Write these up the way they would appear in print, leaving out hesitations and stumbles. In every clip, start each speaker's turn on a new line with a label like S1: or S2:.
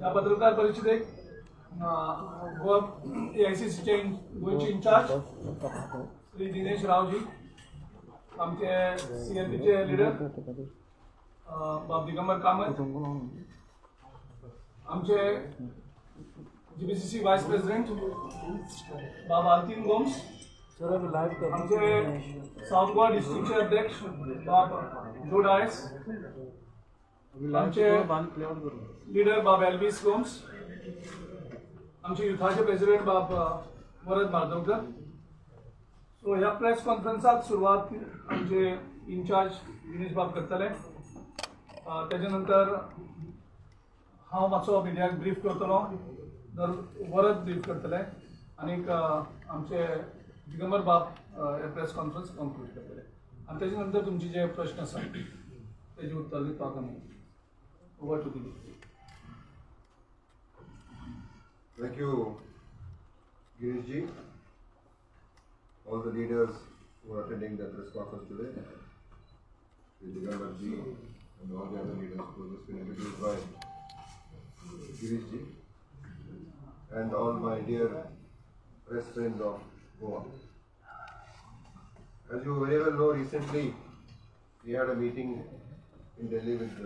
S1: या पत्रकार परिषदेक गोवा AICCचे गोयचे इंचार्ज श्री दिनेश रावजी, आमचे CLPचे लीडर बाब दिगंबर कामत, आमचे GPCC वाइस प्रेसिडेंट बाब आलतीन गोम्स, आमचे साउथ गोवा डिस्ट्रिक्टचे अध्यक्ष बाब जो डायस, आमचे लीडर बाब एल्विस गोम्स, आमचे युथाचे प्रेसिडेंट बाब वरद मार्दवकर. सो ह्या प्रेस कॉन्फरन्साक सुरवात आमचे इंचार्ज दिनेश बाब करतले. त्याच्या नंतर हांव मातसो मिडियाक ब्रीफ करतलो, वरद ब्रीफ करतले आणि आमचे दिगंबर बाब प्रेस कॉन्फरन्स कंक्लूड करतले आणि त्याच्या नंतर तुमचे जे प्रश्न आसा त्याची उत्तर दिवपाक आमी ओवर टू दी.
S2: Thank you, Girishji, all the leaders who are attending the press conference today, Digambarji and all the other leaders who have just been introduced by Girishji, and all my dear press friends of Goa. As you very well know, recently we had a meeting in Delhi with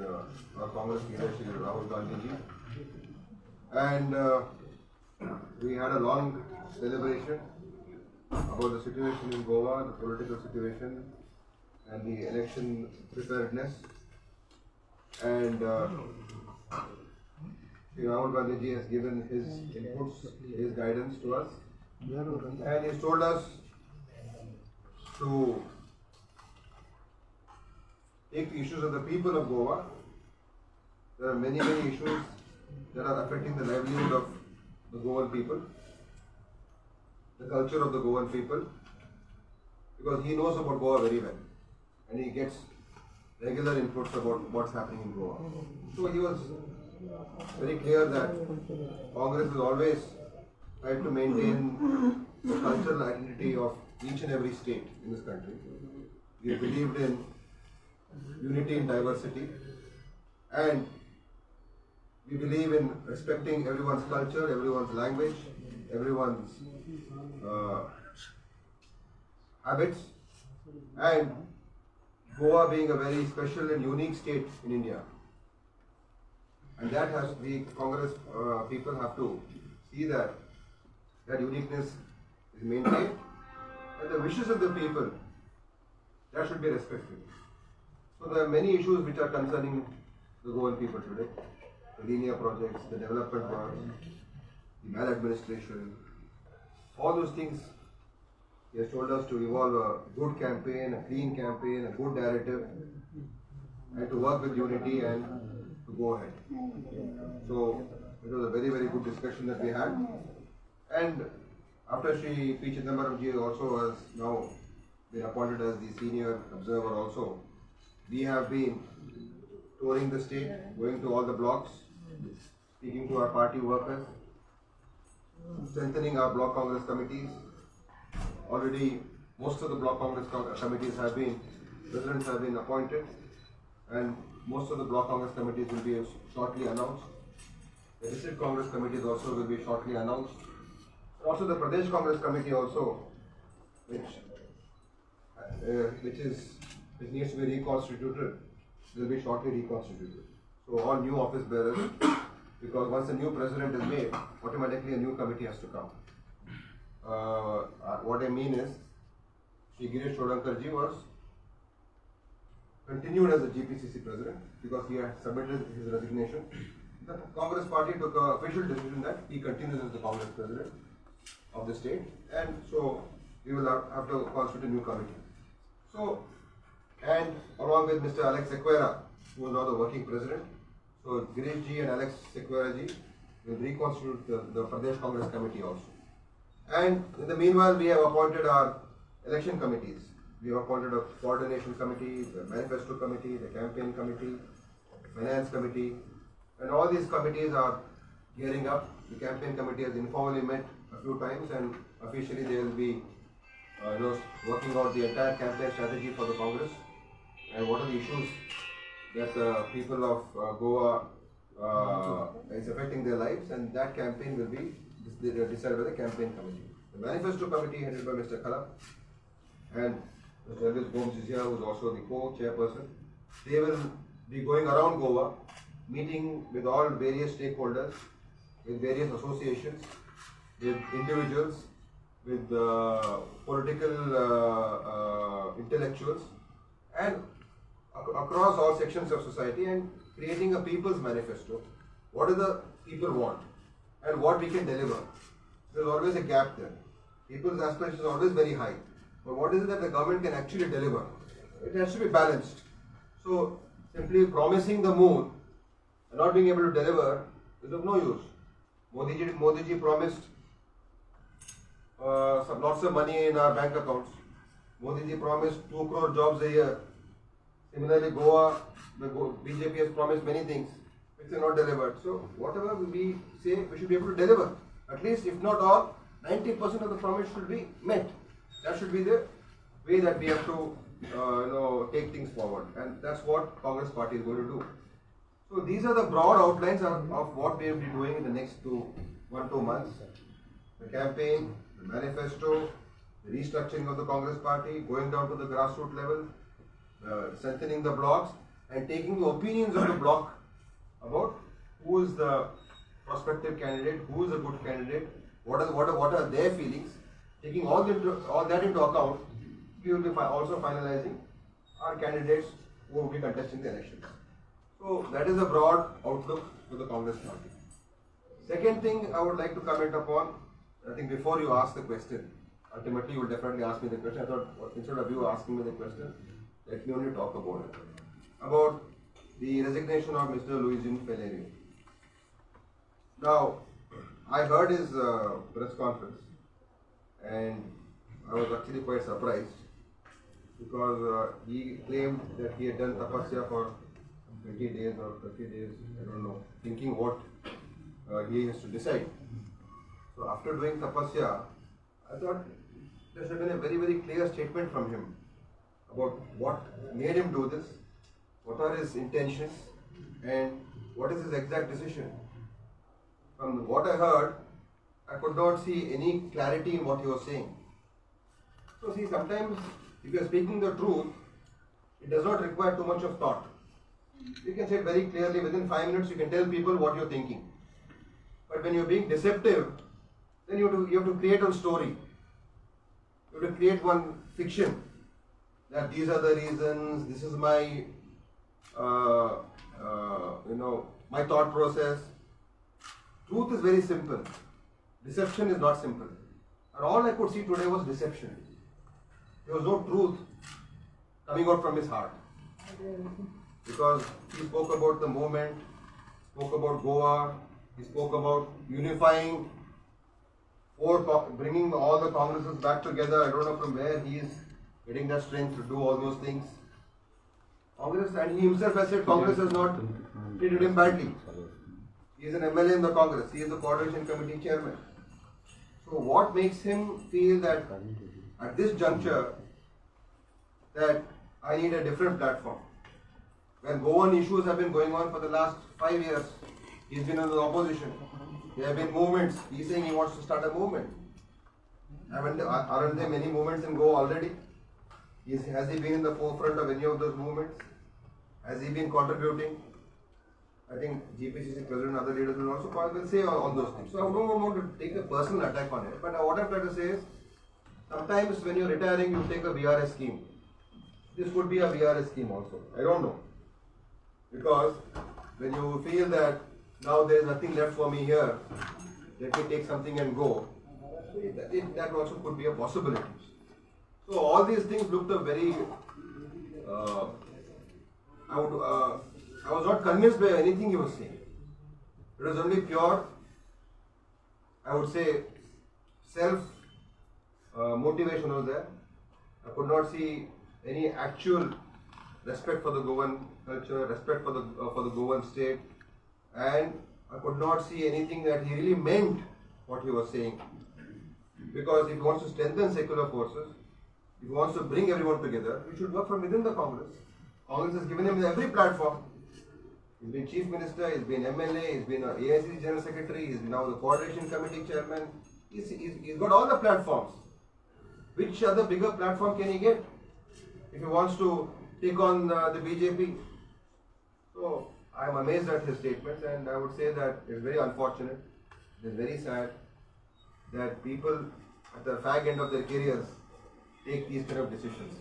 S2: our Congress leader, Shri Rahul Gandhi ji, and we had a long celebration about the situation in Goa, the political situation and the election preparedness. And Shri Rahul Gandhi ji has given his inputs, his guidance to us, and he's told us to take the issues of the people of Goa. There are many issues that are affecting the livelihood of the Goan people, the culture of the Goan people, because he knows about Goa very well and he gets regular inputs about what's happening in Goa. So he was very clear that Congress has always tried to maintain the cultural identity of each and every state in this country. We believed in unity in diversity, and we believe in respecting everyone's culture, everyone's language, everyone's habits, and Goa being a very special and unique state in India. And that has we Congress people have to see that uniqueness is maintained, and the wishes of the people that should be respected. So there are many issues which are concerning the Goan people today. The linear projects, the development works, the maladministration, all those things. He has told us to evolve a good campaign, a clean campaign, a good narrative, and to work with unity and to go ahead. So it was a very good discussion that we had. And after Shri P. Chidambaram ji also has now been appointed as the senior observer also, we have been touring the state, going to all the blocks, speaking to our party workers, strengthening our block Congress committees. Already most of the block Congress committees have been, presidents have been appointed, and most of the block Congress committees will be shortly announced. The district Congress committees also will be shortly announced. Also the Pradesh Congress committee also, which needs to be reconstituted, will be shortly reconstituted. So all new office bearers, because once a new president is made, automatically a new committee has to come. What I mean is, Shri Girish Chodhankar ji was continued as the GPCC president because he had submitted his resignation. The Congress party took an official decision that he continues as the Congress president of the state, and so we will have to constitute a new committee. So, and along with Mr. Alex Sequeira, who is now the working president, so Girish ji and Alex Sequeira ji will reconstitute the Pradesh Congress committee also. And in the meanwhile, we have appointed our election committees. We have appointed a coordination committee, the manifesto committee, the campaign committee, finance committee, and all these committees are gearing up. The campaign committee has informally met a few times, and officially they will be working out the entire campaign strategy for the Congress and what are the issues that the people of Goa is affecting their lives, and that campaign will be decided by the campaign committee. The manifesto committee headed by Mr. Khalaf and Mr. Elvis Gomes is here, who is also the co-chairperson. They will be going around Goa, meeting with all various stakeholders, with various associations, with individuals, with political intellectuals, and across all sections of society, and creating a people's manifesto. What do the people want and what we can deliver? There's always a gap there. People's aspirations are always very high. But what is it that the government can actually deliver? It has to be balanced. So simply promising the moon and not being able to deliver is of no use. Modi ji promised lots of money in our bank accounts. Modi ji promised 2 crore jobs a year. Similarly, Goa, the BJP has promised many things which are not delivered. So whatever we say, we should be able to deliver. At least, if not all, 90% of the promise should be met. That should be the way that we have to take things forward, and that's what Congress party is going to do. So these are the broad outlines of what we will be doing in the next 1-2 months. The campaign, the manifesto, the restructuring of the Congress party, going down to the grassroots level, strengthening the blocks, and taking the opinions of the bloc about who is the prospective candidate, who is a good candidate, what are their feelings. Taking all that into account, we will be also finalizing our candidates who will be contesting the elections. So that is a broad outlook for the Congress party. Second thing I would like to comment upon, I think before you ask the question, ultimately you will definitely ask me the question. I thought instead of you asking me the question, let me only talk about it. About the resignation of Mr. Luis Pellerio. Now, I heard his press conference and I was actually quite surprised because he claimed that he had done tapasya for 20 days or 30 days, I don't know, thinking what he has to decide. So after doing tapasya, I thought there should have been a very, very clear statement from him about what made him do this, what are his intentions, and what is his exact decision. From what I heard, I could not see any clarity in what he was saying. So see, sometimes if you are speaking the truth, it does not require too much of thought. You can say it very clearly, within 5 minutes you can tell people what you are thinking. But when you are being deceptive, then you have to create a story. You have to create one fiction, that these are the reasons, this is my, my thought process. Truth is very simple. Deception is not simple. And all I could see today was deception. There was no truth coming out from his heart. Because he spoke about the movement, spoke about Goa, he spoke about unifying, or bringing all the Congresses back together. I don't know from where he is getting that strength to do all those things. Congress, and he himself has said Congress has not treated him badly. He is an MLA in the Congress. He is the coordination committee chairman. So what makes him feel that at this juncture that I need a different platform? When Goan issues have been going on for the last 5 years, he's been in the opposition. There have been movements. He's saying he wants to start a movement. Aren't there many movements in Goa already? Has he been in the forefront of any of those movements? Has he been contributing? I think GPCC president and other leaders will say all those things. So I don't want to take a personal attack on it. But what I'm trying to say is, sometimes when you're retiring, you take a VRS scheme. This could be a VRS scheme also. I don't know. Because when you feel that now there's nothing left for me here, let me take something and go, that also could be a possibility. So all these things looked a very, I was not convinced by anything he was saying. It was only pure, I would say, self-motivation was there. I could not see any actual respect for the Goan culture, respect for the Goan state, and I could not see anything that he really meant what he was saying. Because if he wants to strengthen secular forces, if he wants to bring everyone together, he should work from within the Congress. Congress has given him every platform. He's been chief minister, he's been MLA, he's been AICC general secretary, he's now the coordination committee chairman. He's got all the platforms. Which other bigger platform can he get if he wants to take on the BJP? So I'm amazed at his statements, and I would say that it's very unfortunate, it's very sad that people at the fag end of their careers take these kind of decisions.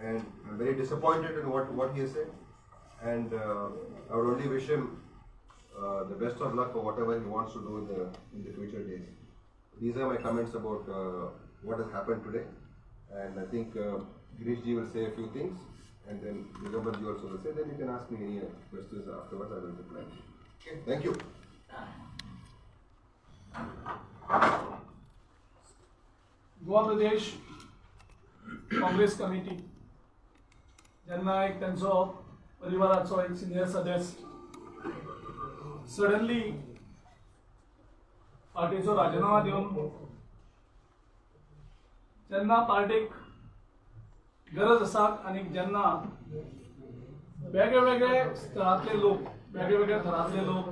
S2: And I'm very disappointed in what he has said, and I would only wish him the best of luck for whatever he wants to do in the future days. These are my comments about what has happened today, and I think Girish ji will say a few things, and then Digambar ji also will say. Then you can ask me any questions afterwards. I will reply. Okay, thank you.
S1: Goa Pradesh Congress committee जेन्ना एक त्यांचो परिवाराचो एक senior सदस्य suddenly पार्टीचो राजीनामा दिवन जेन्ना पार्टीक गरज आसा आनी जेन्ना वेगळे वेगळे स्थळांतले लोक वेगळे वेगळे थरांतले लोक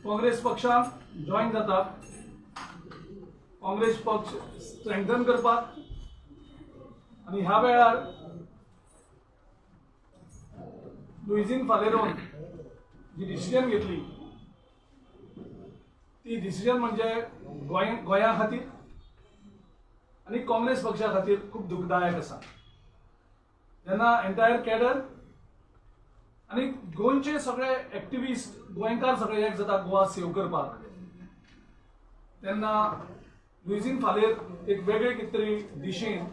S1: काँग्रेस पक्षान जॉईन जातात काँग्रेस पक्ष स्ट्रेंथन करपाक आणि ह्या वेळार लुईझीन फालेरोन जी डिसिजन घेतली ती डिसिजन म्हणजे गोंया खातीर आणि काँग्रेस पक्षा खातीर खूप दुखदायक आसा जेन्ना एंटायर कॅडर आणि गोंयचे सगळे एक्टिविस्ट गोंयकार सगळे एक जाता गोवा सेव करपाक तेन्ना लुईझीन फालेर एक वेगळे कितें तरी दिशेन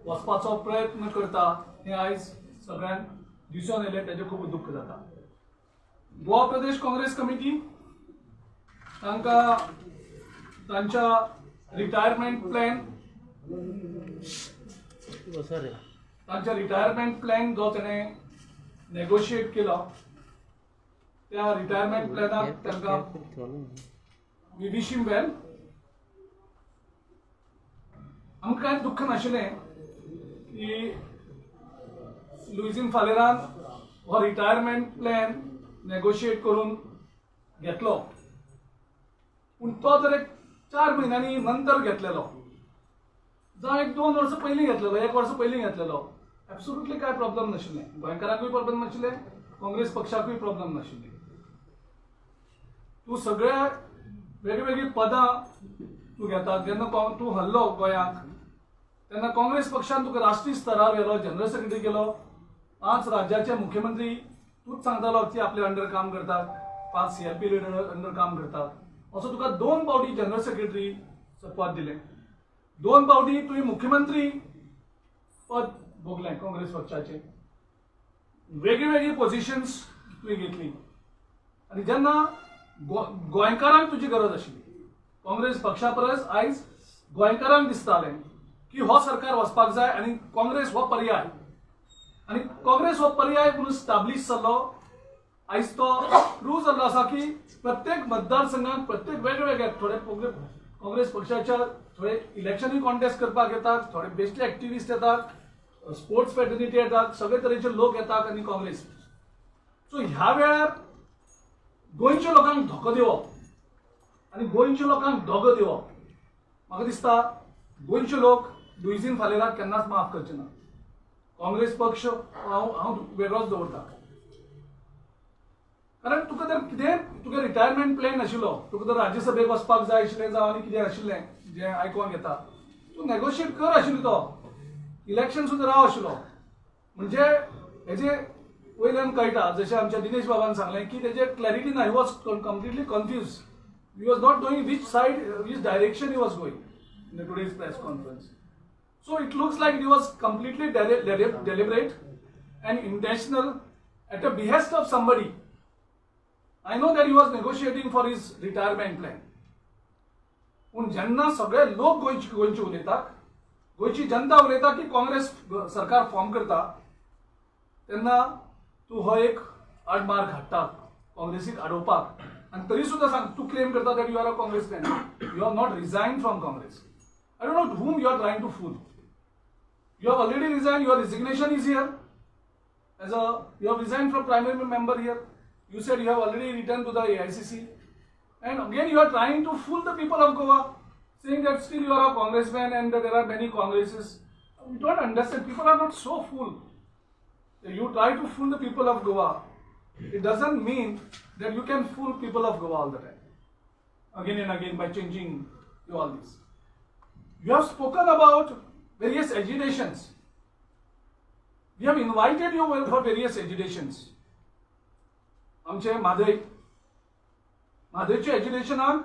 S1: वचपाचो प्रयत्न करता हें आयज सगळ्यांक दिसून येयलें तेजें खूब दुख्ख जाता गोवा प्रदेश काँग्रेस कमिटी तांकां तांच्या रिटायरमेंट प्लॅन जो तेणें नेगोशिएट केलो त्या रिटायरमेंट प्लॅनाक तांकां वी विश हिम वेल आमकां कांय दुख्ख नाशिल्लें की लुईझीन फालेरान हो रिटायरमेंट प्लॅन नेगोशिएट करून घेतलो पूण तो जर एक 4 म्हयन्यांनी नंतर घेतलेलो जावं एक 2 वर्सां पयलीं घेतलेलो 1 वर्स पयलीं घेतलेलो एब्सोल्युटली कांय प्रॉब्लेम नाशिल्लें गोंयकारांकूय प्रॉब्लेम नाशिल्लें काँग्रेस पक्षाकूय प्रॉब्लेम नाशिल्लें तूं सगळे वेगवेगळी पदां तूं घेतात जेन्ना तूं हल्लो गोंयांक तेन्ना काँग्रेस पक्षान तुका राष्ट्रीय स्तरार व्हेलो जनरल सेक्रेटरी केलो 5 राज्याचे मुख्यमंत्री तूच सांगतालो की आपल्या अंडर काम करतात 5 CLP लिडर अंडर काम करतात असो तुका 2 फावटी जनरल सेक्रेटरी पद दिलें 2 फावटी तुवें मुख्यमंत्री पद भोगलें काँग्रेस पक्षाचें वेगळी वेगळी पोझिशन्स तुवें घेतली आनी जेन्ना गोंयकारांक तुजी गरज आशिल्ली काँग्रेस पक्षा परस आयज गोंयकारांक दिसतालें की हो सरकार वचपाक जाय आनी काँग्रेस हो पर्याय आनी काँग्रेस हो पर्याय म्हणून स्टॅब्लिश जाल्लो आयज तो प्रूव जाल्लो आसा की प्रत्येक मतदारसंघात प्रत्येक वेगवेगळे थोडे काँग्रेस पक्षाच्या थोडे इलेक्शनूय कॉन्टेस्ट करपाक येतात थोडे बेश्टे एक्टिविस्ट येतात स्पोर्ट्स फेटर्निटी येतात सगळे तरेचे लोक येतात आनी काँग्रेस सो ह्या वेळार गोंयच्या लोकांक धोको दिवप आनी गोंयच्या लोकांक दोगो दिवप म्हाका दिसता गोंयचे लोक लुईझीन फालेराक केन्नाच माफ करचे ना काँग्रेस पक्ष हांव वेगळोच दवरता कारण तुका जर कितें तुका रिटायरमेंट प्लॅन आशिल्लो तुका जर राज्यसभेक वचपाक जाय आशिल्लें जावं आनी कितें आशिल्लें जें आयकूंक येता तूं नेगोशिएट कर आशिल्लो तो इलेक्शन सुद्दां राव आशिल्लो म्हणजे हेजे वयल्यान कळटा जशें आमच्या दिनेश बाबान सांगलें की तेजे क्लॅरिटी ना he was completely confuse he was not knowing which side which direction he was going in today's press conference. So it looks like it was completely deliberate and intentional at the behest of somebody. I know that he was negotiating for his retirement plan. पूण जेन्ना सगळे लोक गोंयचे उलयतात गोंयची जनता उलयता की काँग्रेस सरकार फॉर्म करता तेन्ना तूं हो एक आडमार्ग हाडटा काँग्रेसीक आडोवपाक आनी तरी सुद्दां सांग तूं क्लेम करता that you are a Congress man you have not resign from Congress I don't know whom you are trying to fool. You have already resigned, your resignation is here. as you have resigned from primary member here. You said you have already returned to the AICC, and again you are trying to fool the people of Goa, saying that still you are a congressman and there are many congresses. We don't understand. People are not so fool. You try to fool the people of Goa. It doesn't mean that you can fool people of Goa all the time, again and again, by changing all this. You have spoken about various agitations. We have invited you for various agitations. आमचे म्हादयच्या एज्युकेशनाक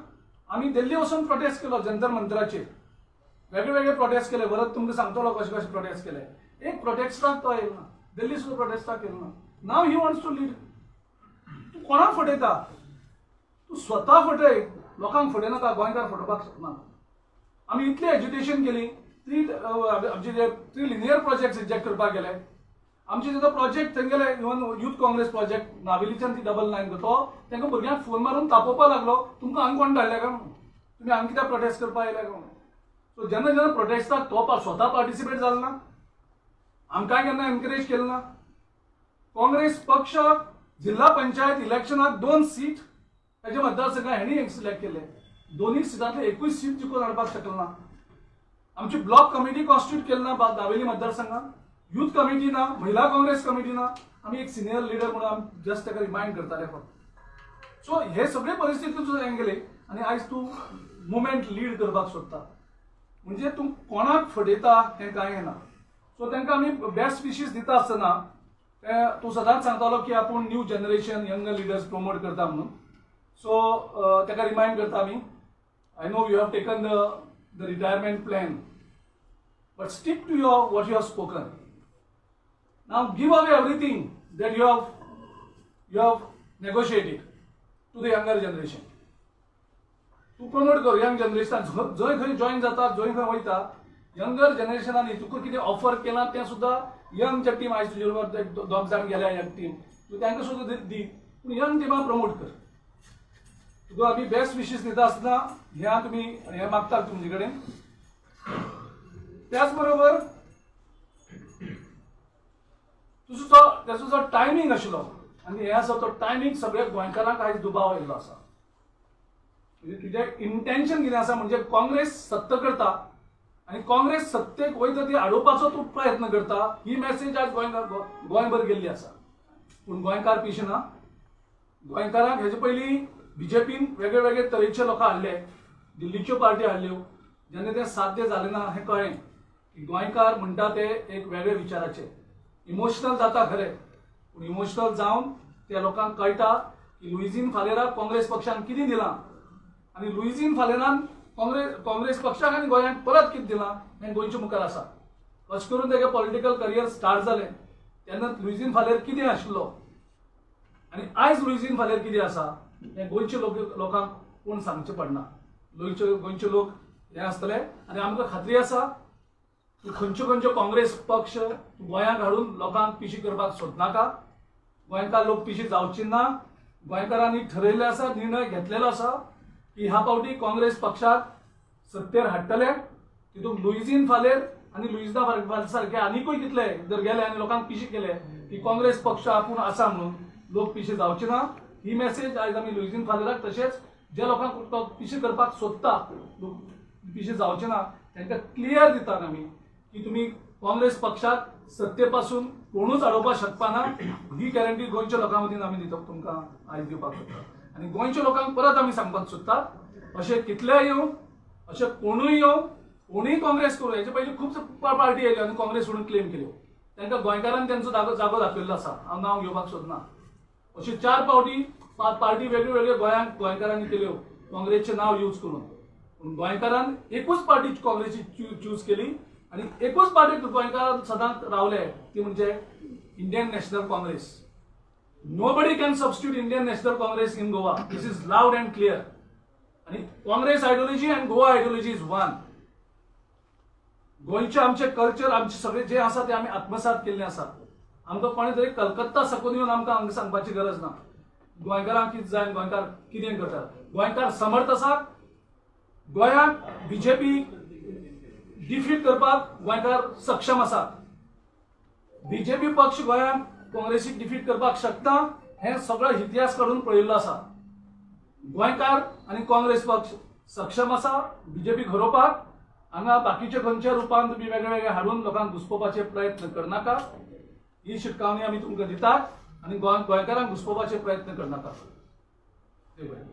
S1: आम्ही दिल्ली वचून protest केलो जंतर मंतराचेर वेगळे वेगळे protest केले परत तुमकां सांगतलो कशे कशे प्रोटेस्ट केले एक प्रोटेस्टाक तो येयलो ना दिल्ली सुद्दां प्रोटेस्टाक केलो ना नाव ही वॉन्ट्स टू लीड तूं कोणाक फटयता तूं स्वता फटय लोकांक फटयनाका गोंयकार फटोवपाक शकना आमी इतली एज्युकेशन केली आमचे जे 3 लिनियर प्रोजेक्ट रिजेक्ट करपाक गेले आमचे जो प्रोजेक्ट थंय गेले इवन यूथ काँग्रेस प्रोजेक्ट नावेलीच्यान ती 999 तो तांकां भुरग्यांक फोन मारून तापोवपाक लागलो तुमकां हांगा कोण धाडले काय म्हणून तुमी हांगा कित्याक प्रोटेस्ट करपाक आयले काय म्हणून सो जेन्ना जेन्ना प्रोटेस्टाक तो स्वता पार्टिसिपेट जालो ना आमकां केन्ना एनकरेज केलो ना काँग्रेस पक्ष जिल्हा पंचायत इलेक्शनाक 2 सीट ताचे मतदारसंघात हेणी सिलेक्ट केले दोन्ही सीटांतले एकूय सीट जिखून हाडपाक शकलो ना आमची ब्लॉक कमिटी कॉन्स्टिट्यूट केली ना दावेली मतदारसंघात यूथ कमिटी ना महिला काँग्रेस कमिटी ना आम्ही एक सिनियर लीडर म्हणून जस्ट ताका रिमाइंड करताले फक्त सो हे सगळे परिस्थितींतून हांवें गेले आनी आयज तूं मुवमेंट लीड करपाक सोदता म्हणजे तूं कोणाक फटयता हें कांय ना सो तांकां आमी बेस्ट विशीस दिता आसतना तूं सदांच सांगतालो की आपूण new generation young leaders promote करता म्हणून सो ताका रिमाइंड करता आमी I know you have taken the retirement plan but stick to your what you have spoken Now give away everything that you have negotiated to the younger generation. तू promote कर young generation जंय खंय join जाता जंय खंय वयता younger जनरेशनांनी तुका कितें ऑफर केलां तें सुद्दां यंग जे टीम आयज तुजे बरोबर 2 जाण गेल्या यंग टीम तूं तांकां सुद्दां दी पूण यंग टिमाक प्रमोट कर तुका आमी बेस्ट विशीस दिता आसतना ह्या तुमी हें मागता तुमचे कडेन त्याच बरोबर त्याचो जो टायमींग आशिल्लो आनी हे आसा तो टायमींग सगळ्या गोंयकारांक आयज दुबाव आयिल्लो आसा म्हणजे तुजें इंटेंशन कितें आसा म्हणजे काँग्रेस सत्त करता आनी काँग्रेस सत्तेक वयता ती हाडोवपाचो तूं प्रयत्न करता ही मॅसेज आज गोंयभर गेल्ली आसा पूण गोंयकार पिशे ना गोंयकारांक हेजे पयलीं बीजेपीन वेगळे वेगळे तरेचे लोक हाडले दिल्लीच्यो पार्टी हाडल्यो जेन्ना तें साध्य जालें ना हें कळ्ळें की गोंयकार म्हणटा ते एक वेगळे विचाराचे इमोशनल जाता खरें पूण इमोशनल जावन त्या लोकांक कळटा की लुईजीन फालेराक काँग्रेस पक्षान कितें दिलां आनी लुईजीन फालेरान काँग्रेस पक्षाक आनी गोंयांक परत कितें दिलां हें गोंयच्या मुखार आसा अशें करून तेगे पॉलिटिकल करियर स्टार्ट जालें तेन्ना लुईजीन फालेर कितें आशिल्लो आनी आयज लुईजीन फालेर कितें आसा हें गोंयच्या लोकांक कोण सांगचें पडना गोंयचे लोक हें आसतले आनी आमकां खात्री आसा खंयच्यो खंयच्यो काँग्रेस पक्ष गोंयांत हाडून लोकांक पिशी करपाक सोदनाका गोंयकार लोक पिशी जावची ना गोंयकारांनी ठरयल्लें आसा निर्णय घेतलेलो आसा की ह्या फावटी काँग्रेस पक्षाक सत्तेर हाडटले तितूंत लुईजीन फालेर आनी लुईजना फालेर सारके आनीकूय कितले जर गेले आनी लोकांक पिशी केले की काँग्रेस पक्ष आपूण आसा म्हणून लोक पिशी जावचे ना ही मॅसेज आयज आमी लुईजीन फालेराक तशेंच जे लोकांक पिशी करपाक सोदता पिशी जावचे ना तांकां क्लियर दितात आमी की तुम्ही काँग्रेस पक्षाक सत्तेपासून कोणूच अडोवपाक शकपा ना ही गॅरंटी गोंयच्या लोकां मदीं आमी दिता तुमकां आयज दिवपाक सोदता आनी गोंयच्या लोकांक परत आमी सांगपाक सोदतात अशें कितलेय येवं अशें कोणूय येवं कोणूय काँग्रेस करूं हेजे पयलीं खूब पार्टी येयल्यो आनी काँग्रेस म्हणून क्लेम केल्यो तांकां गोंयकारान तांचो जागो दाखयल्लो आसा हांव नांव घेवपाक सोदना अशी 4 फावटी पार्टी वेगळ्यो वेगळ्यो गोंयकारांनी केल्यो काँग्रेसचें नांव यूज करून पूण गोंयकारान एकूच पार्टी काँग्रेसची चूज केली आणि एकूच पार्टी गोंयकार सदांच रावले ती म्हणजे Indian national Congress nobody can substitute Indian national Congress in Goa this is loud and clear आणि Congress ideology and Goa ideology is one गोंयचे आमचे कल्चर आमचे सगळे जे आसा ते आमी आत्मसात केल्ले आसा आमकां कोणी तरी कलकत्ता सकून येवन आमकां हांगा सांगपाची गरज ना गोंयकारांक कितें जाय गोंयकार कितें करता गोंयकार समर्थ आसा गोंयांत बीजेपी डिफीट करपाक गोंयकार सक्षम आसा बीजेपी पक्ष गोंयांत काँग्रेसीक डिफीट करपाक शकता हे सगळो इतिहास काडून पळयल्लो आसा. गोंयकार आनी काँग्रेस पक्ष सक्षम आसा बीजेपी घडोवपाक. हांगा बाकीचे खंयच्या रुपान तुम्ही वेगळे वेगळे हाडून लोकांक घुसपोवपाचे प्रयत्न करनाका. ही शिटकावणी आमी तुमकां दितात आनी गोंयकारांक घुसपोवपाचे प्रयत्न करनाका. देव बरें.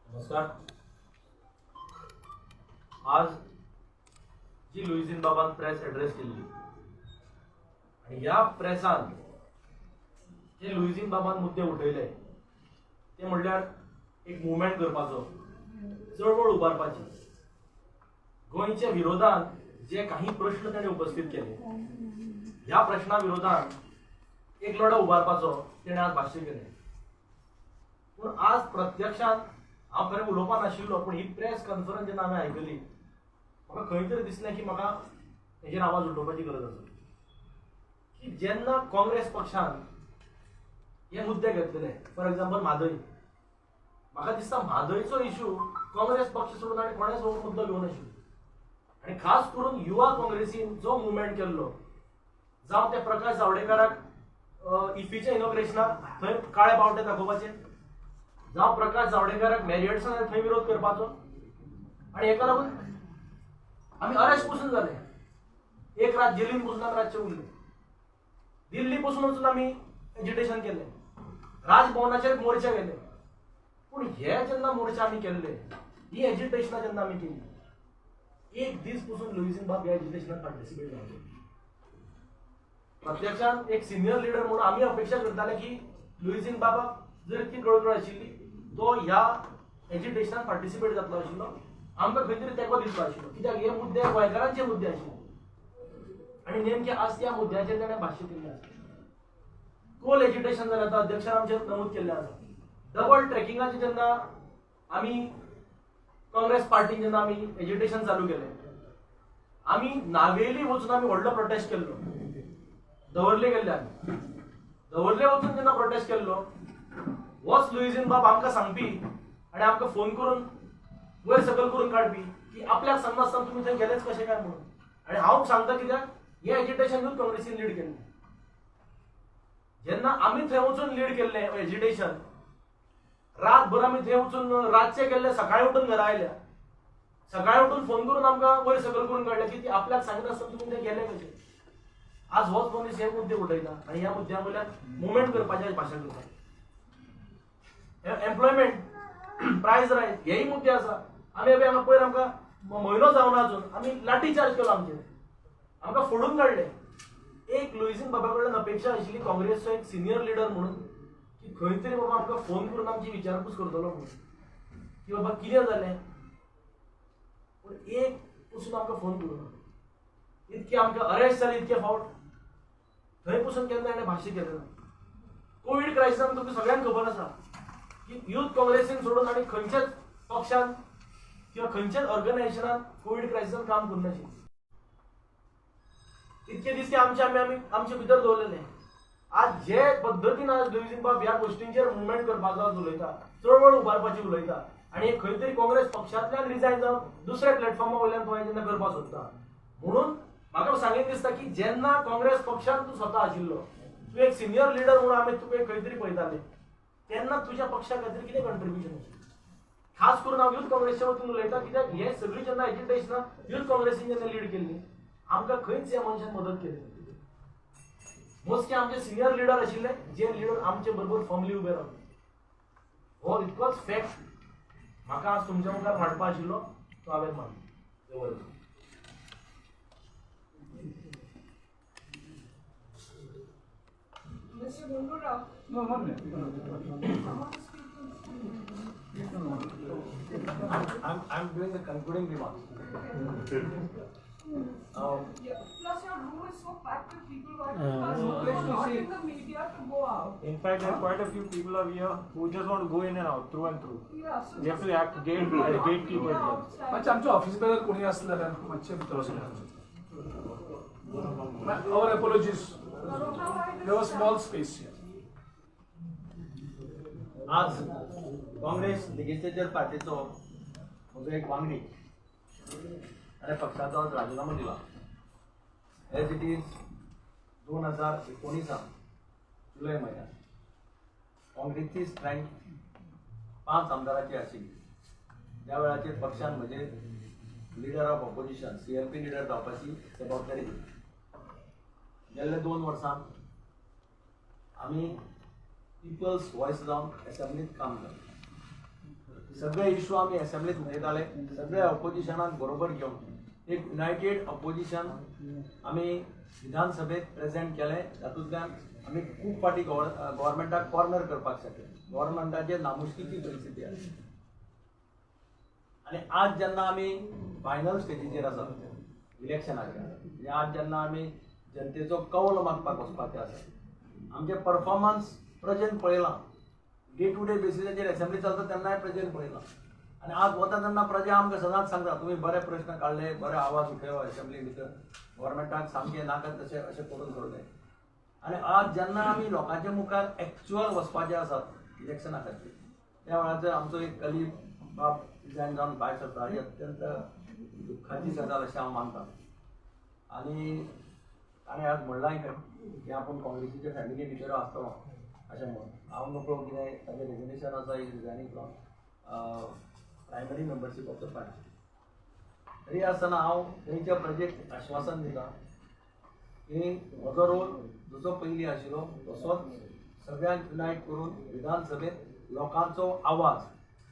S3: नमस्कार. आज जी लुईझीन बाबान प्रेस एड्रेस केली आणि ह्या प्रेसान जे लुईझीन बाबान मुद्दे उठयले ते म्हणल्यार एक मुवमेंट करपाचो, चळवळ उबारपाची. गोंयच्या विरोधान जे काही प्रश्न ताणें उपस्थित केले ह्या प्रश्ना विरोधान एक लढा उबारपाचो तेणें आज भाश्य केलें. पूण आज प्रत्यक्षात हांव खरें उलोवपा नाशिल्लो, पूण ही प्रेस कॉन्फरन्स जेन्ना हांवें आयकली म्हाका खंय तरी दिसलें की म्हाका हेजेर आवाज उठोवपाची गरज आसा. की जेन्ना काँग्रेस पक्षान हे मुद्दे घेतलेले, फॉर एक्झाम्पल म्हादय, म्हाका दिसता म्हादयचो इश्यू काँग्रेस पक्ष सोडून आनी कोणेच हो मुद्दो घेवन आशिल्लो. आनी खास करून युवा काँग्रेसीन जो मुवमेंट केल्लो, जावं ते प्रकाश जावडेकराक इफ्फीच्या इनॉग्रेशनाक थंय काळे बावटे दाखोवपाचे, जावं प्रकाश जावडेकराक मॅरियट्सान थंय विरोध करपाचो. आनी हेका लागून आमी अरेस्ट पसून जाले, एक रात जेलीन पसून आमी रातचे उरले. दिल्ली पसून वचून आमी एजिटेशन केलें, राजभवनाचेर मोर्चा गेले. पूण हे जेन्ना मोर्चा आमी केल्ले, ही एजिटेशनां जेन्ना आमी केली, एक दीस पसून लुईझीन बाब ह्या एजिटेशनाक पार्टिसिपेट जाले. प्रत्यक्षात एक सिनियर लिडर म्हणून आमी अपेक्षा करताले की लुईझीन बाबाक जर इतकी कळकळ आशिल्ली तो ह्या एजिटेशनाक पार्टिसिपेट जातलो आशिल्लो, आमकां खंय तरी तेंको दिसलो आशिल्लो. कित्याक हे मुद्दे गोंयकारांचे मुद्दे आशिल्ले आनी नेमके आज त्या मुद्द्याचेर ताणें भाश्य केल्लें आसा. कोल एजिटेशन जालें आतां अध्यक्षान आमचेर नमूद केल्लें आसा. डबल ट्रॅकिंगाचें जेन्ना आमी काँग्रेस पार्टीन जेन्ना आमी एजिटेशन चालू केलें, आमी नावेली वचून आमी व्हडलो प्रोटेस्ट केल्लो. दवर्ले गेल्ले आमी, दवर्ले वचून जेन्ना प्रोटेस्ट केल्लो, होच लुईझीन बाब आमकां सांगपी आनी आमकां फोन करून वयर सकयल करून काडपी की आपल्याक सांगनासतना तुमी थंय गेलेच कशें काय म्हणून. आनी हांव सांगता कित्याक हें एजिटेशन यूथ काँग्रेसीन लीड केल्लें. जेन्ना आमी थंय वचून लीड केल्लें एजिटेशन, रातभर आमी थंय वचून रातचे केल्ले, सकाळीं उठून घरा आयल्या, सकाळीं उठून फोन करून आमकां वयर सकयल करून काडले की ती आपल्याक सांगनासतना तुमी थंय गेले कशे. आज होच मनीस हे मुद्दे उठयता आनी ह्या मुद्द्या वयल्यान मुवमेंट करपाचें भाशण करता. एम्प्लॉयमेंट, प्रायस रायज हेय मुद्दे आसा. आमी हांगा पयर आमकां म्हयनो जावना अजून आमी लाठी चार्ज केलो आमचेर, आमकां फोडून काडले. एक लुईझीन बाबा कडल्यान अपेक्षा आशिल्ली काँग्रेसचो एक सिनियर लिडर म्हणून की खंय तरी बाबा आमकां फोन करून आमची विचारपूस करतलो म्हणून की बाबा कितें जालें. पूण एक पसून आमकां फोन करूना. इतके आमकां अरेस्ट जाले इतके फावट, थंय पसून केन्ना ताणें भाश्य केलें ना. कोवीड क्रायसिसान तुमकां सगळ्यांक खबर आसा की यूथ काँग्रेसीन सोडून आनी खंयच्याच पक्षान किंवा खंयच्याच ऑर्गनायझेशनान कोवीड क्रायसिसान काम करनाशिल्लें. इतके दीस ते आमचे भितर दवरलेले. आज जे पद्दतीन आज लुईझीन बाब ह्या गोष्टींचेर मुवमेंट करपाचो आज उलयता, चळवळ उबारपाची उलयता आनी खंय तरी काँग्रेस पक्षांतल्यान रिजायन जावन दुसऱ्या प्लॅटफॉर्मा वयल्यान तो जेन्ना करपाक सोदता, म्हणून म्हाका सांगीत दिसता की जेन्ना काँग्रेस पक्षांत तूं स्वता आशिल्लो, तूं एक सिनियर लिडर म्हणून आमी तुका खंय तरी पळयताले, तेन्ना तुज्या पक्षा खातीर कितें कंट्रिब्युशन आशिल्लें. खास करून हांव यूथ काँग्रेसच्या वतीन उलयता कित्याक हे सगळी जेन्ना एजिटेशनां यूथ काँग्रेसीन जेन्ना लीड केल्ली, आमकां खंयच ह्या मनशान मदत केली. मोस्टली आमचे सिनियर लिडर आशिल्ले, जे लिडर आमचे बरोबर फॉर्मली उबे रावले. हो इतकोच फॅक्ट म्हाका आज तुमच्या मुखार मांडपा आशिल्लो, तो हांवें मांडलो.
S4: Mr. Gundurao.
S1: No, not yet.
S5: I'm doing the concluding remarks.
S4: Yeah. Plus, your room is so packed with people not in the media to go out.
S5: In fact, there are quite a few people are here who just want to go in and out, through and through.
S4: Yeah, so
S5: They have to act gatekeeper.
S4: yeah, outside.
S1: मातशें आमच्या ऑफिसांत जर कोणी आसलें जाल्यार मातशें भितर वचून. Our apologies. There was small space here.
S3: आज काँग्रेस लेजिस्लेचर पार्टीचो म्हजो एक वांगडी आणि पक्षाचो आज राजीनामा दिला. एज इट इज 2019 जुलै महिन्यात काँग्रेसची स्ट्रेंथ 5 आमदारांची आशिल्ली. ज्या वेळाचेर पक्षान म्हणजे leader of opposition CLP leader जावपाची जबाबदारी दिली. गेल्ल्या 2 वर्सां आमी पिपल्स व्हॉयस जावन असेंब्लीत काम केलें. सगळे इश्यू आमी असेंब्लीत उडयताले. सगळ्या ऑपोजिशनाक बरोबर घेवन एक युनायटेड ऑपोजिशन आमी विधानसभेत प्रेजेंट केलें. तातूंतल्यान आमी खूब फाटी गव्हर्मेंटाक कॉर्नर करपाक शकले. गव्हर्मेंटाचेर नामुष्कीची परिस्थिती आसली. आणि आज जेन्ना आमी फायनल स्टेजीचेर आसा इलेक्शनाच्या, म्हणजे आज जेन्ना आमी जनतेचो कौल मागपाक वचपाचे आसा, आमचे परफॉर्मन्स प्रजेन पळयलां. डे टू डे बेसिसाचेर असेंब्ली चलता तेन्नाय प्रजेन पळयलां. आनी आज वता तेन्ना प्रजा आमकां सदांच सांगता तुमी बरे प्रश्न काडले, बरे आवाज उठयलो असेंब्ली भितर, गव्हर्मेंटाक सामकें नाका तशें अशें करून दवरलें. आनी आज जेन्ना आमी लोकांच्या मुखार एक्चुअल वचपाचे आसात इलेक्शना खातीर, त्या वेळाचेर आमचो एक कलीग बाब रिजायन जावन भायर सरता ही अत्यंत दुख्खाची गजाल अशें हांव मानतां. आनी ताणें आज म्हणलांय खंय की आपूण काँग्रेसीच्या फॅमिली भितर आसतलो अशें म्हणून. हांव नकळो कितें ताचें रेजिग्नेशन आसा is resigning from primary membership of the party. तरी आसतना हांव तेंच्या प्रजेक आश्वासन दिता की म्हजो रोल जसो पयलीं आशिल्लो तसोच सगळ्यांक युनायट करून विधानसभेत लोकांचो आवाज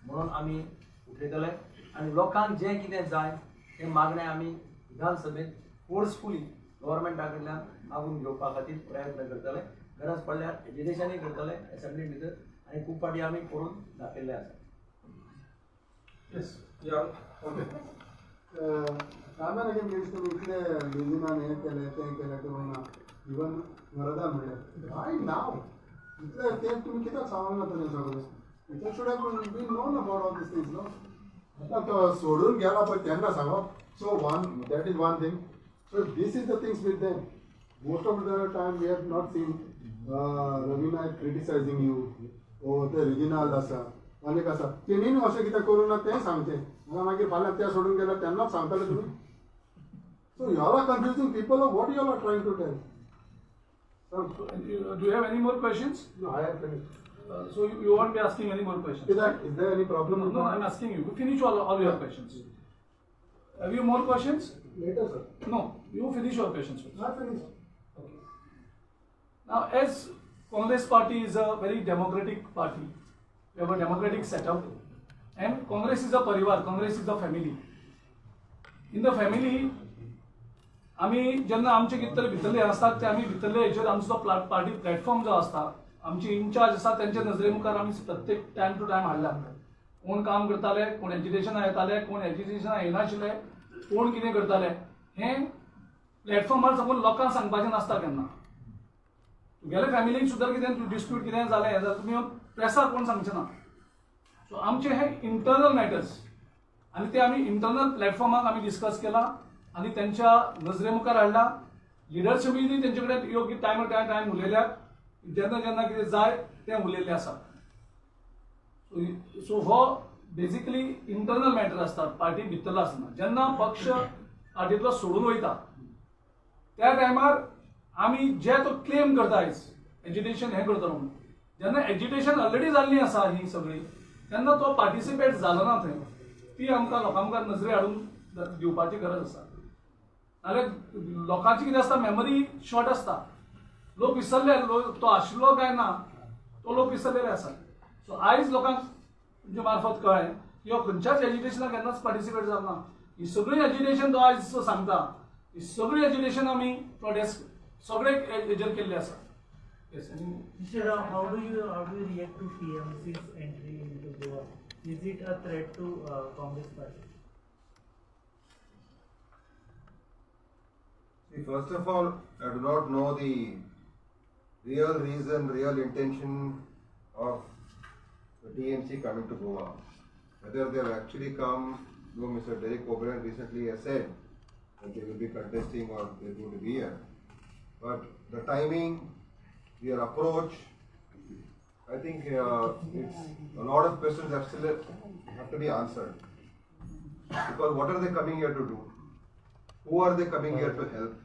S3: म्हणून आमी उठयतले. आनी लोकांक जें कितें जाय तें मागणें आमी विधानसभेत फोर्सफुली गव्हर्मेंटा कडल्यान मागून घेवपा खातीर प्रयत्न करतले. गरज पडल्यार एजिटेशनूय करतले असेंब्ली भितर आनी खूब फाटी आमी करून दाखयल्लें आसा.
S1: Yes. Yeah. Okay.
S6: सामान्य मिनिस्टर इतले बेगिनान हें केलें तें केलें करून इवन वरदा म्हणलें वाय नाव इतले तें तुमी कित्याक सांगना तें सगळें it should have been known about all these things no. आतां तो सोडून गेला पळय तेन्ना सांगप so one that is one thing. So these is the things with them. Most of the time we have not seen Ravi Naik criticising you ओ ते रिजिनाल्ड आसा आनीक आसा तेणीन अशें कितें करूं ना तें सांगचें. आनी मागीर फाल्यां तें सोडून गेल्यार तेन्नाच सांगतले तुमी. So you are confusing people of what you are trying to tell.
S1: Do you have any more questions?
S6: I have finished.
S1: So you won't be asking any more questions.
S6: Is there any problem?
S1: No, I'm asking you. Finish all your questions. Have you more questions?
S6: Later, sir.
S1: No, you finish your questions first.
S6: Not finished.
S1: Okay. Now, as Congress party is a very democratic party, we have a democratic setup, and Congress is a parivar, Congress is a family. In the family, आमी जेन्ना आमचे कितें तरी भितरले आसतात ते आमी भितरले हेचेर आमचो पार्टी प्लॅटफॉर्म जो आसता, आमचे इंचार्ज आसा त्यांच्या नजरे मुखार आमी प्रत्येक टायम टू टायम हाडला. कोण काम करताले, कोण एज्युकेशना येताले, कोण एज्युकेशना येनाशिल्ले, कोण कितें करताले हें प्लॅटफॉर्मार साकून लोकांक सांगपाचें नासता केन्ना. तुगेले फॅमिलीक सुद्दां कितें डिस्प्यूट कितें जालें जाल्यार तुमी प्रेसार कोण सांगचें ना. सो आमचे हे इंटरनल मॅटर्स आनी ते आमी इंटरनल प्लॅटफॉर्माक आमी डिस्कस केला आनी त्यांच्या नजरे मुखार हाडला. लिडरशिपीनी तेंचे कडेन योग्य टायम उलयल्यात, जेन्ना जेन्ना कितें जाय तें उलयल्लें आसा. सो हो बेजिकली इंटरनल मॅटर आसता, पार्टी भितरलो आसना. जेन्ना पक्ष पार्टींतलो सोडून वयता त्या टायमार आमी जे तो क्लेम करता आयज एज्युटेशन हें करतलो म्हणून, जेन्ना एज्युटेशन ऑलरेडी जाल्ली आसा ही सगळी, तेन्ना तो पार्टिसिपेट जालो ना थंय. ती आमकां लोकां मुखार नजरे हाडून दिवपाची गरज आसा. नाल्यार लोकांची कितें आसता, मेमरी शॉर्ट आसता. लोक विसरले तो आशिल्लो काय ना, तो लोक विसरलेले आसा. सो आयज लोकांक तुमचे मार्फत कळ्ळें की हो खंयच्याच एज्युकेशनाक केन्नाच पार्टिसिपेट जावना. ही सगळी एज्युकेशन तो आयज सांगता, ही सगळी एज्युकेशन आमी तो डेस्क सगळे हेजेर केल्ले आसा. Yes,
S7: Mr. Ram, how do you react to TMC's entry into Goa? Is it a threat to Congress party?
S2: See, first of all, I do not know the real reason, real intention of the TMC coming to Goa. Whether they have actually come, though Mr. Derek O'Brien recently has said that they will be contesting or they are going to be here. But the timing, their approach, I think it's a lot of questions that still have to be answered. Because what are they coming here to do? Who are they coming here to help?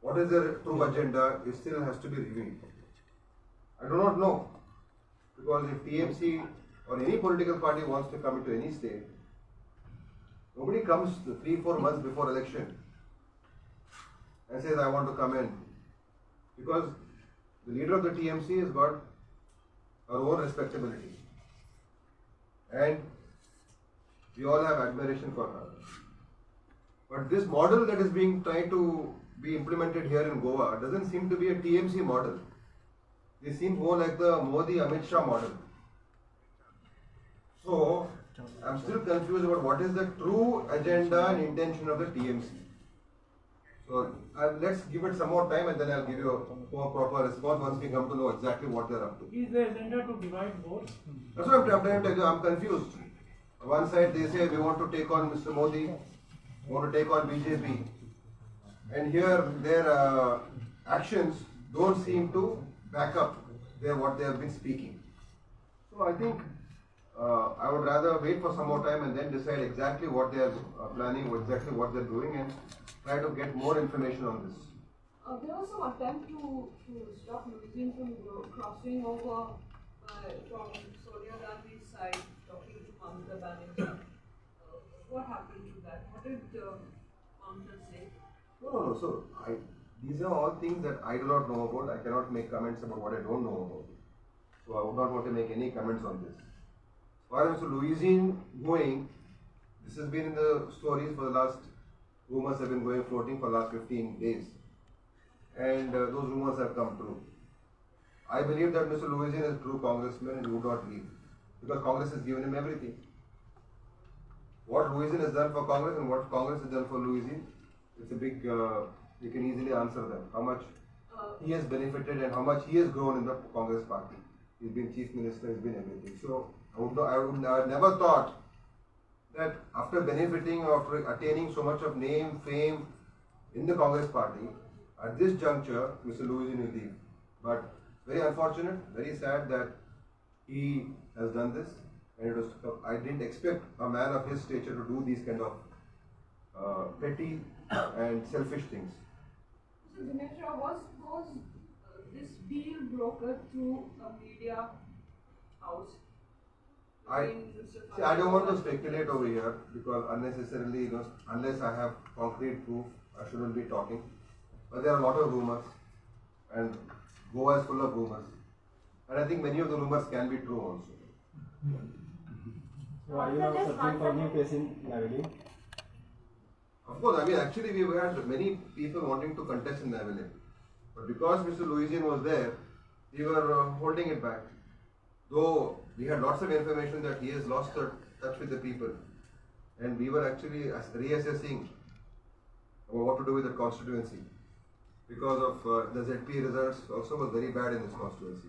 S2: What is their true agenda? It still has to be revealed. I do not know. Because if TMC or any political party wants to come into any state, nobody comes 3-4 months before election and says, I want to come in. Because the leader of the TMC has got her own respectability. And we all have admiration for her. But this model that is being tried to be implemented here in Goa doesn't seem to be a TMC model. They seem more like the Modi Amit Shah model. So, I'm still confused about what is the true agenda and intention of the TMC. So, let's give it some more time and then I'll give you a more proper response once we come to know exactly what they're up to.
S7: Is the agenda to divide votes?
S2: That's what I'm trying to tell you. I'm confused. On one side they say we want to take on Mr. Modi, we want to take on BJP, and here their actions don't seem to back up what they have been speaking. So I think I would rather wait for some more time and then decide exactly what they are planning, exactly what they're doing, and try to get more information on this.
S4: There was some attempt to stop Louisine from crossing over from Sonia Gandhi's side, talking to Mamata Banerjee. What happened to that? What did Mamata say?
S2: No. So these are all things that I do not know about. I cannot make comments about what I don't know about. So I would not want to make any comments on this. As far as Louisine going, this has been in the stories for the last, rumors have been going floating for the last 15 days. And those rumors have come true. I believe that Mr. Louisine is a true congressman and he would not leave. Because Congress has given him everything. What Louisine has done for Congress and what Congress has done for Louisine, it's a big, you can easily answer that. How much he has benefited and how much he has grown in the Congress party. He's been chief minister, he's been everything. So I never thought that after benefiting or after attaining so much of name, fame in the Congress party, at this juncture, Mr. Louisine will leave. But very unfortunate, very sad that he has done this. And it was, I didn't expect a man of his stature to do these kind of petty and selfish things.
S4: So Dinesh Rao, was this deal brokered through a media house?
S2: I don't want to speculate over here because unnecessarily, unless I have concrete proof, I shouldn't be talking. But there are a lot of rumors, and Goa is full of rumors. And I think many of the rumors can be true also.
S5: So are you now searching for new case in Naveli?
S2: Of course, I mean, actually we had many people wanting to contest in Naveli. But because Mr. Louisine was there, we were holding it back. Though we had lots of information that he has lost touch with the people. And we were actually reassessing what to do with the constituency. Because of the ZP results also was very bad in this constituency.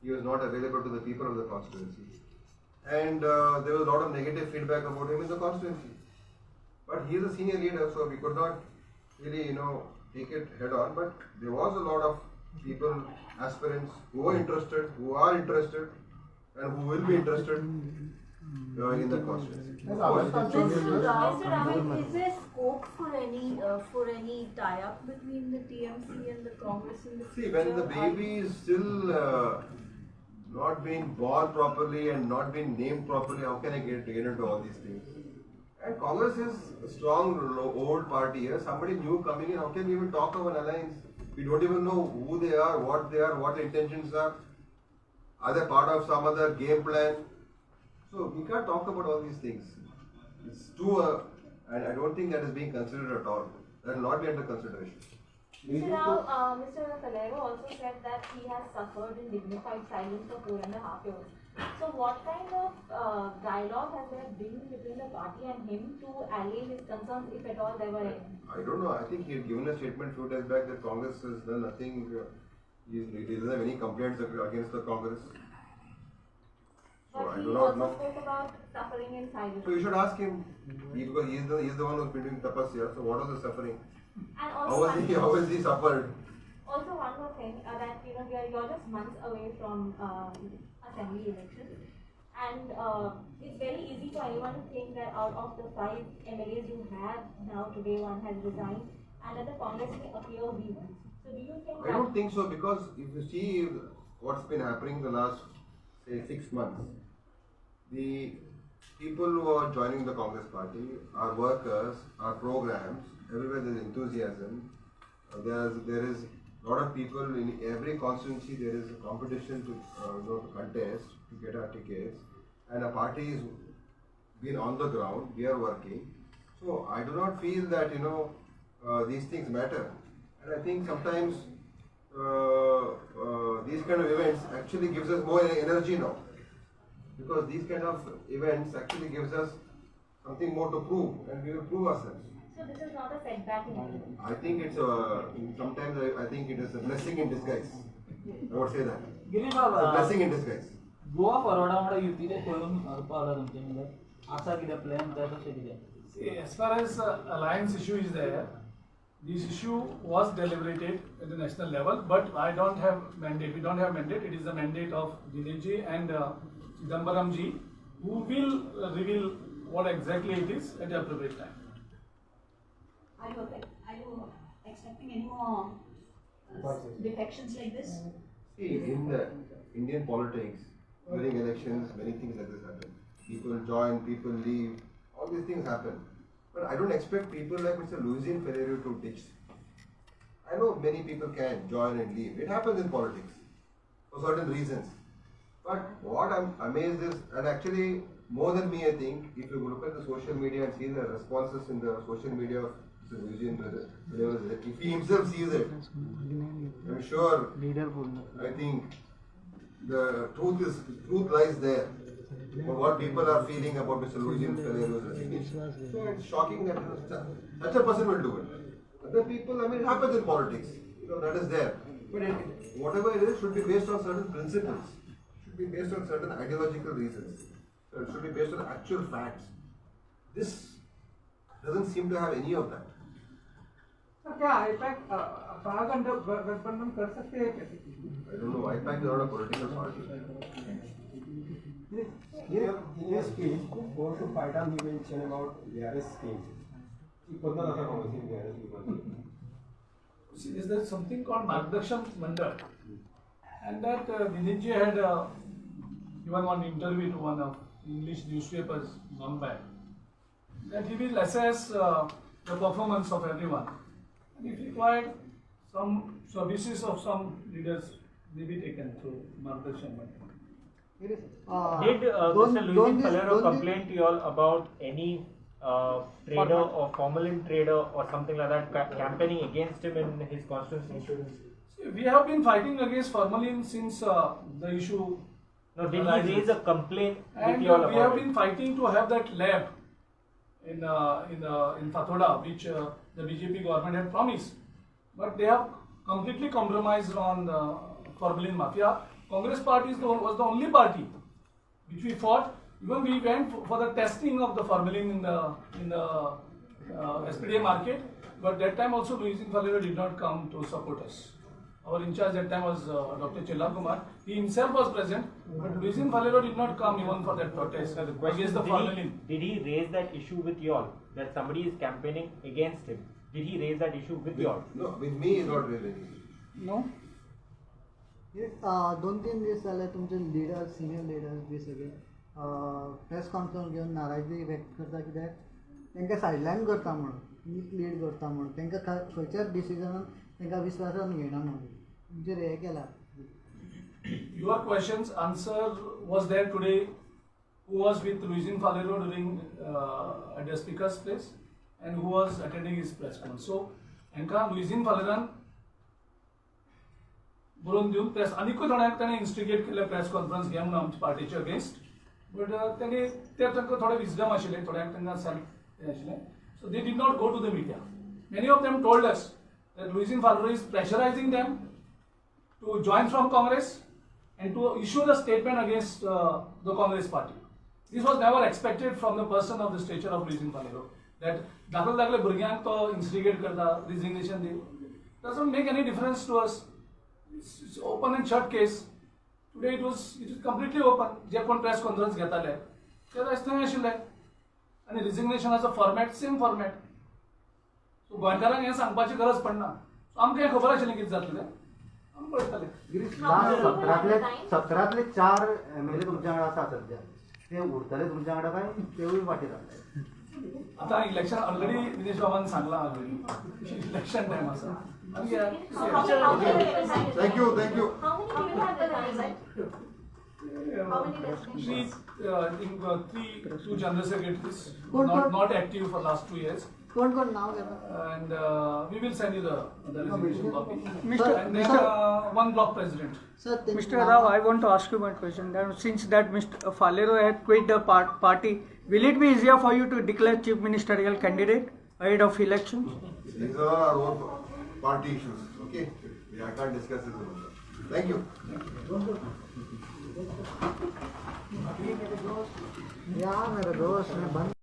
S2: He was not available to the people of the constituency. And there was a lot of negative feedback about him in the constituency. But he is a senior leader, so we could not really, take it head on. But there was a lot of people, aspirants, who are interested, and who will be interested in the constituency. Of course,
S8: Mr. Raman, is there scope for any tie-up between the TMC and the Congress in the future?
S2: see, when the baby is still not being born properly and not being named properly, how can I get into all these things? And Congress is a strong old party here. Somebody new coming in, how can we even talk of an alliance? We don't even know who they are, what the intentions are. Are they part of some other game plan? So we can't talk about all these things. It's too, and I don't think that is being considered at all. That will not be under consideration.
S8: So now, Mr. Calero also said that he has suffered in dignified silence for 4.5 years. So what kind of dialogue has there been between the party and him to allay his concerns, if at all there were any?
S2: I don't know. I think he had given a statement few days back that Congress has done nothing. He doesn't have any complaints against the Congress. So
S8: But
S2: I
S8: he
S2: do not
S8: also
S2: know.
S8: spoke about suffering in silence.
S2: So you should ask him, because he is the one who's been doing tapasya. So what was the suffering?
S8: And
S2: How
S8: also
S2: was he suffered?
S8: Also one more thing, that you're just months away from assembly elections. And it's very easy for anyone to think that out of the 5 MLAs you have now today, one has resigned, and that the Congress may appear weak. So do you think
S2: I don't think so, because if you see what's been happening the last, say, 6 months, the people who are joining the Congress party are workers, are programs, everywhere there's enthusiasm. There is a lot of people in every constituency. There is a competition to contest to get our tickets, and a party is been on the ground. We are working, so I do not feel that these things matter, and I think sometimes these kind of events actually gives us more energy now, because these kind of events actually gives us something more to prove, and we will prove ourselves.
S8: so? This is not a setback in any way.
S2: I think it's sometimes I think it is a blessing in disguise. I would say that.
S9: Girish
S2: A
S9: Baba
S2: blessing in disguise.
S9: Goa फॉरवर्डा वांगडा युतीचे करून पावला तुमचे म्हणजे आसा कितें plan काय तशें कितें
S1: See, as far as alliance issue is there, this issue was deliberated at the national level, but I don't have mandate. We don't have mandate. It is the mandate of Dinesh and Chidambaram ji, who will reveal what exactly it is at the appropriate time.
S4: Are you expecting any more defections like this?
S2: See, in the Indian politics, during elections, many things like this happen. People join, people leave, all these things happen. But I don't expect people like Mr. Luizin Ferreiro to ditch. I know many people can join and leave. It happens in politics for certain reasons. But what I'm amazed is, and actually more than me, I think, if you look at the social media and see the responses in the social media of Mr. Luizin Ferreiro, if he himself sees it, I'm sure, I think the truth lies there. For what people are feeling about Mr. Luizin Ferreiro's resignation. So it's shocking that such a person will do it. Other people, I mean, it happens in politics. That is there. But whatever it is should be based on certain principles. Should be based on certain ideological reasons. So it should be based on actual facts. This doesn't seem to have any of that.
S10: Sir क्या IUPAC गठबंधन कर सकते हैं कैसे?
S2: I don't know. IPAC is not a political party.
S11: In your speech, four to five times you mentioned about VRS scheme.
S1: See, there is something called Margdarshan Mandal, and that Dinesh had given one interview to one of English newspapers long back, that he will assess the performance of everyone, and if required, some services of some leaders may be taken through Margdarshan Mandal.
S5: Did Mr. Luizin Ferreiro complain to you all about any trader or formalin trader or something like that campaigning against him in his constituency?
S1: See, we have been fighting against formalin since the issue.
S5: No, did he raise a complaint with
S1: And
S5: you all
S1: we have
S5: about
S1: been
S5: it?
S1: fighting to have that lab in Fathoda, which the BJP government had promised, but they have completely compromised on the formalin mafia. Congress party was the only party which we fought. Even we went for the testing of the formalin in the SPDA market, but that time also Luizin Ferreiro did not come to support us. Our in charge that time was Dr. Chilla Kumar. He himself was present, but Luizin Ferreiro did not come even for that protest against the formalin.
S5: Did he raise that issue with you all? That somebody is campaigning against him? Did he raise that issue with you all?
S2: No, with me is not really.
S1: No.
S12: 2-3 दिवस झाले तुमचे leaders senior leaders B सगळे press conference घेवन नाराजी व्यक्त करता कित्याक तांकां सायडलायन करता म्हणून लीड करता म्हणून तांकां खंयच्याच डिसिजनान तांकां विश्वासान घेयना म्हणून तुमचेर हें केलां.
S1: Your question's answer was there today. Who was with Luizin Ferreiro during at the speaker's place, and who was attending his press conference. So, तांकां Luizin Ferreiroन बरोवन दिवन प्रेस आनीकूय थोड्यांक ताणें इन्स्टिगेट केले प्रेस कॉन्फरन्स घे म्हणून आमच्या पार्टीचे अगेन्स्ट, बट तेणी तांकां थोडें विजडम आशिल्लें, थोड्यांक तांकां सेल्फ हें आशिल्लें, so they did not go to the media. Many of them told us that Luizin Ferreiro is pressurizing them to join from Congress and to issue the statement against the Congress party. This was never expected from the person of the stature of Luizin Ferreiro. That दाखले भुरग्यांक तो instigate करता, resignation दिव. Doesn't make any difference to us. It's open and shut case. Today it is completely open. जे कोण press conference घेताले ते रस्ते थंय आशिल्ले आनी रिजिग्नेशनाचो फॉर्मॅट सेम फॉर्मॅट. सो गोंयकारांक हें सांगपाची गरज पडना. सो आमकां हें खबर आशिल्लें कितें जातलें आमी पळयताले.
S12: सतरांतले 4 MLA तुमच्या वांगडा आसा सध्या, ते उरतले तुमच्या वांगडा काय तेवूय फाटी जातले?
S1: आता इलेक्शन ऑलरेडी दिनेश बाबान सांगला ऑलरेडी इलेक्शन टाइम आसा.
S2: Thank you.
S8: How many people have resigned? How many resignations?
S1: Two general secretaries,
S12: Good, good.
S1: not active for last 2 years,
S12: कोण कोण नाव घेता?
S1: and we will send you the resignation copy.
S10: Mr.
S1: And then one block president.
S12: Sir, ते
S10: Mr.
S12: Now-
S10: Rao, I want to ask you one question. That since that Mr. Falero had quit the party, will it be easier for you to declare chief ministerial candidate ahead of elections?
S2: These are our own party issues, okay? I can't discuss this with you. Thank you.
S12: या मेरे दोस्त मैं बंद